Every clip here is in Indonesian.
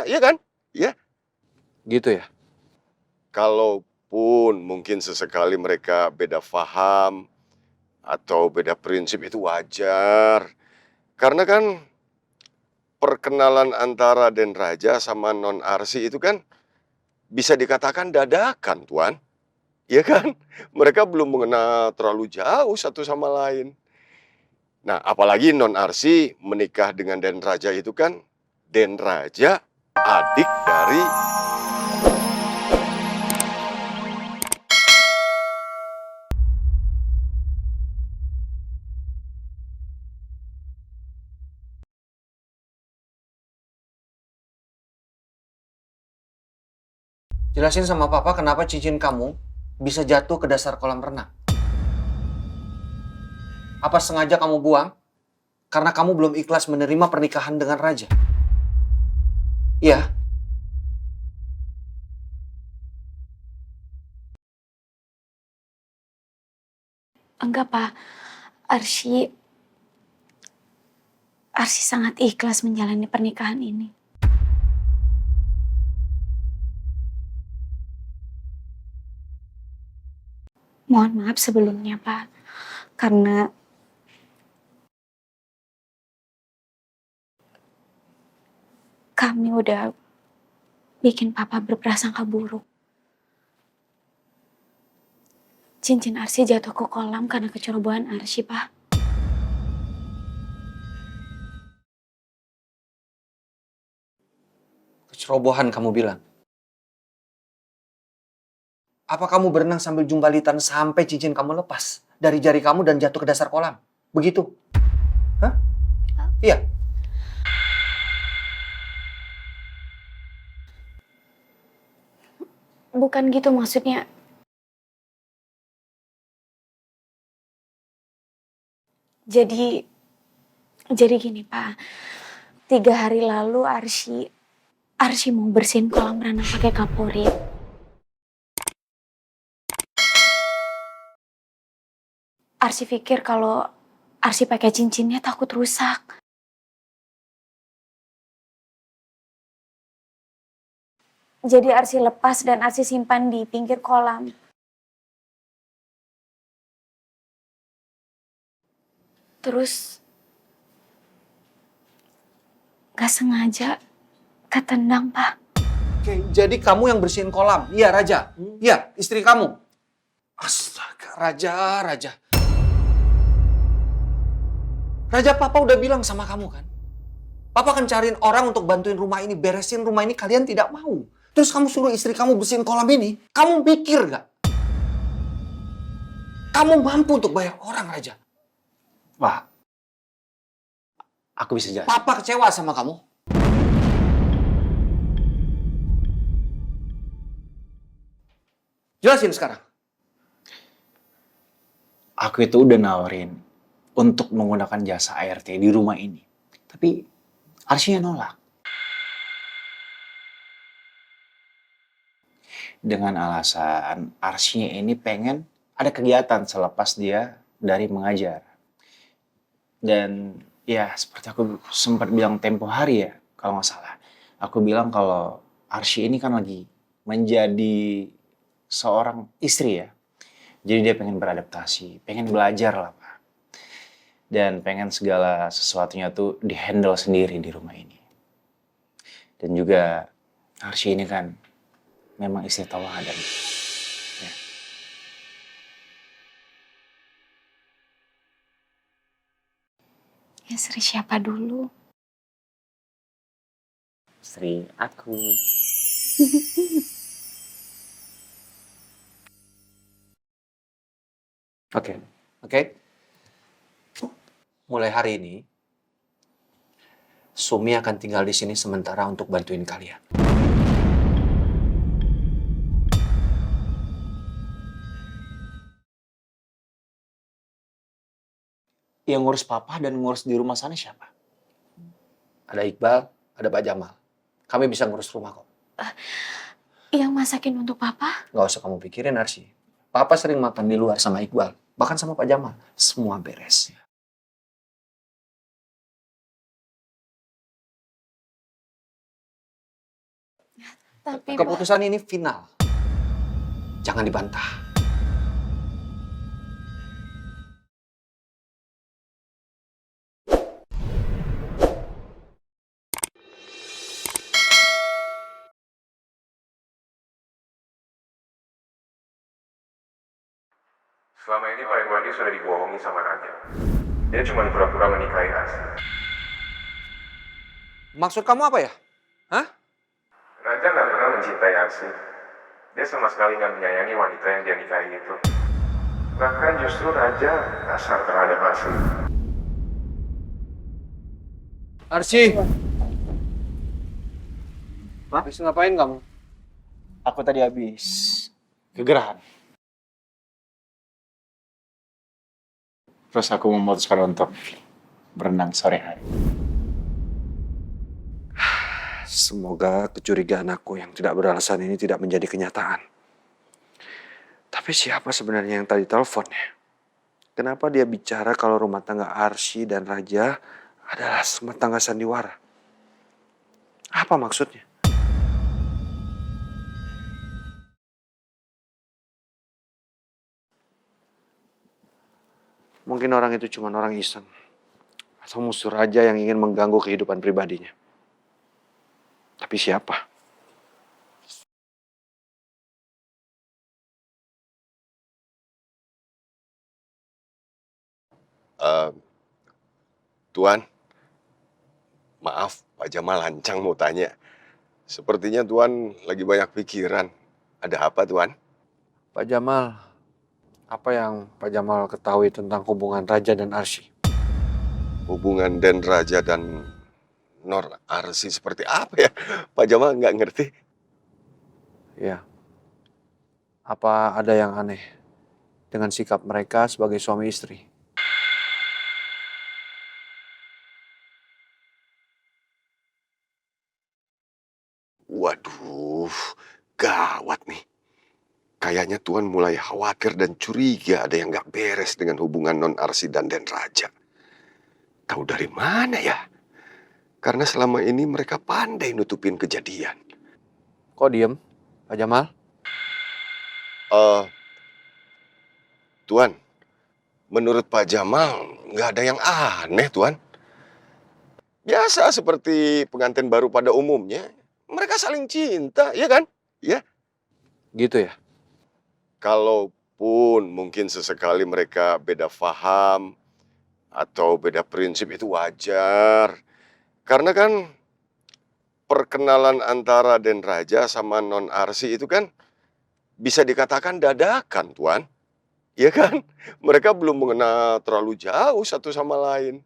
iya kan? Ya, Gitu ya? kalaupun mungkin sesekali mereka beda paham atau beda prinsip itu wajar. Karena kan perkenalan antara Den Raja sama Non Arsi itu kan bisa dikatakan dadakan, Tuan. Iya kan? Mereka belum mengenal terlalu jauh satu sama lain. Nah, apalagi Non Arsi menikah dengan Den Raja itu kan Den Raja adik dari... Jelasin sama papa kenapa cincin kamu bisa jatuh ke dasar kolam renang. Apa sengaja kamu buang karena kamu belum ikhlas menerima pernikahan dengan Raja? Iya. Enggak, Pak. Arsy sangat ikhlas menjalani pernikahan ini. Mohon maaf sebelumnya, Pak. Karena kami udah bikin Papa berprasangka buruk. Cincin Arsy jatuh ke kolam karena kecerobohan Arsy, Pak. Kecerobohan kamu bilang. Apa kamu berenang sambil jumbalitan sampai cincin kamu lepas dari jari kamu dan jatuh ke dasar kolam? Begitu? Hah? Iya. Bukan gitu maksudnya. Jadi gini, Pak. 3 hari lalu Arsy mau bersihin kolam renang pakai kaporit. Arsy pikir kalau Arsy pakai cincinnya takut rusak. Jadi Arsy lepas dan Arsy simpan di pinggir kolam. Terus gak sengaja ketendang, Pak. Oke, jadi kamu yang bersihin kolam? Iya, Raja? Iya, istri kamu? Astaga, Raja. Raja, Papa udah bilang sama kamu kan? Papa akan cariin orang untuk bantuin rumah ini, beresin rumah ini, kalian tidak mau. Terus kamu suruh istri kamu bersihin kolam ini, kamu pikir gak? Kamu mampu untuk bayar orang, Raja? Pak, aku bisa jelasin. Papa kecewa sama kamu. Jelasin sekarang. Aku itu udah nawarin untuk menggunakan jasa ART di rumah ini. Tapi Arsy nolak. Dengan alasan Arsy ini pengen ada kegiatan selepas dia dari mengajar. Dan ya seperti aku sempat bilang tempo hari ya, kalau nggak salah. Aku bilang kalau Arsy ini kan lagi menjadi seorang istri ya. Jadi dia pengen beradaptasi, pengen belajar lah Pak. Dan pengen segala sesuatunya tuh dihandle sendiri di rumah ini. Dan juga Arsy ini kan memang istri tauladan. Ya. Istri siapa dulu? Istri aku. Oke. Mulai hari ini, Sumi akan tinggal di sini sementara untuk bantuin kalian. Yang ngurus papa dan ngurus di rumah sana siapa? Ada Iqbal, ada Pak Jamal. Kami bisa ngurus rumah kok. Yang masakin untuk Papa? Gak usah kamu pikirin, Arsy. Papa sering makan di luar sama Iqbal, bahkan sama Pak Jamal. Semua beres. Tapi Keputusan ini final. Jangan dibantah. Selama ini Pak Irwandi sudah dibohongi sama Raja. Dia cuma pura-pura menikahi Arsi. Maksud kamu apa ya? Hah? Raja nggak pernah mencintai Arsi. Dia sama sekali nggak menyayangi wanita yang dia nikahi itu. Bahkan justru Raja kasar terhadap Arsi. Arsy. Habis ngapain kamu? Aku tadi habis kegerahan. Terus aku memutuskan untuk berenang sore hari. Semoga kecurigaan aku yang tidak beralasan ini tidak menjadi kenyataan. Tapi siapa sebenarnya yang tadi telepon ya? Kenapa dia bicara kalau rumah tangga Arsy dan Raja adalah rumah tangga sandiwara? Apa maksudnya? Mungkin orang itu cuma orang iseng. Atau musuh Raja yang ingin mengganggu kehidupan pribadinya. Tapi siapa? Eh, Tuan, maaf Pak Jamal lancang mau tanya. Sepertinya Tuan lagi banyak pikiran. Ada apa Tuan? Pak Jamal, apa yang Pak Jamal ketahui tentang hubungan Raja dan Arsy? Hubungan Den Raja dan Nor Arsy seperti apa ya? Pak Jamal nggak ngerti. Ya. Apa ada yang aneh dengan sikap mereka sebagai suami istri? Waduh, gawat nih. Kayaknya Tuan mulai khawatir dan curiga ada yang nggak beres dengan hubungan Non Arsy dan Den Raja. Tahu dari mana ya? Karena selama ini mereka pandai nutupin kejadian. Kok diem, Pak Jamal? Eh, Tuan, menurut Pak Jamal nggak ada yang aneh, Tuan. Biasa seperti pengantin baru pada umumnya. Mereka saling cinta, ya kan? Ya. Gitu ya? Kalaupun mungkin sesekali mereka beda paham atau beda prinsip itu wajar. Karena kan perkenalan antara Den Raja sama Non Arsy itu kan bisa dikatakan dadakan, Tuan. Iya kan? Mereka belum mengenal terlalu jauh satu sama lain.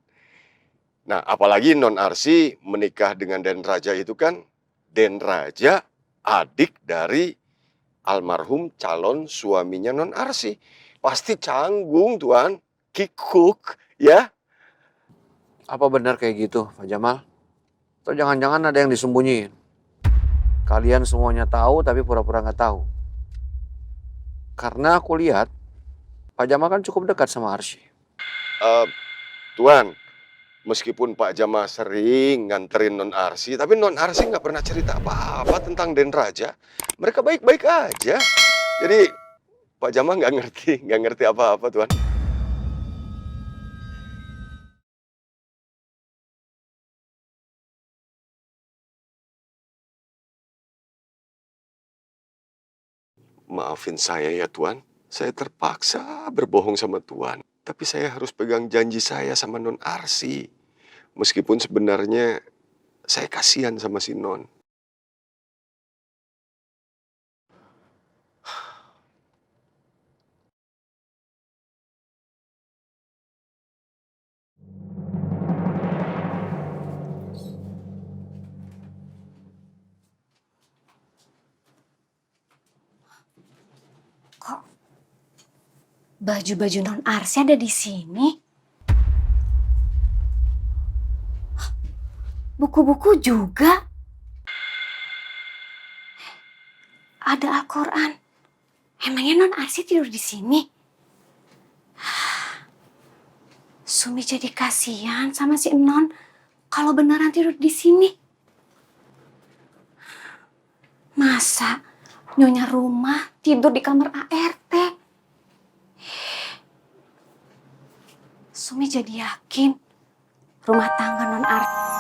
Nah, apalagi Non Arsy menikah dengan Den Raja itu kan Den Raja adik dari almarhum calon suaminya Non Arsy. Pasti canggung, Tuan. Kikuk, ya. Apa benar kayak gitu, Pak Jamal? Atau jangan-jangan ada yang disembunyiin? Kalian semuanya tahu tapi pura-pura nggak tahu. Karena aku lihat, Pak Jamal kan cukup dekat sama Arsy. Tuan, meskipun Pak Jamal sering nganterin Non Arsy, tapi Non Arsy nggak pernah cerita apa-apa tentang Den Raja. Mereka baik-baik aja. Jadi Pak Jamal nggak ngerti apa-apa, Tuan. Maafin saya ya, Tuan. Saya terpaksa berbohong sama Tuan. Tapi saya harus pegang janji saya sama Non Arsy. Meskipun sebenarnya saya kasihan sama si Non. kok baju-baju non Arsy ada di sini? Buku-buku juga. Ada Al-Quran. Emangnya non Arsy tidur di sini? Sumi jadi kasihan sama si Non kalau beneran tidur di sini. Masa Nyonya Rumah tidur di kamar ART? Sumi jadi yakin rumah tangga non Arsi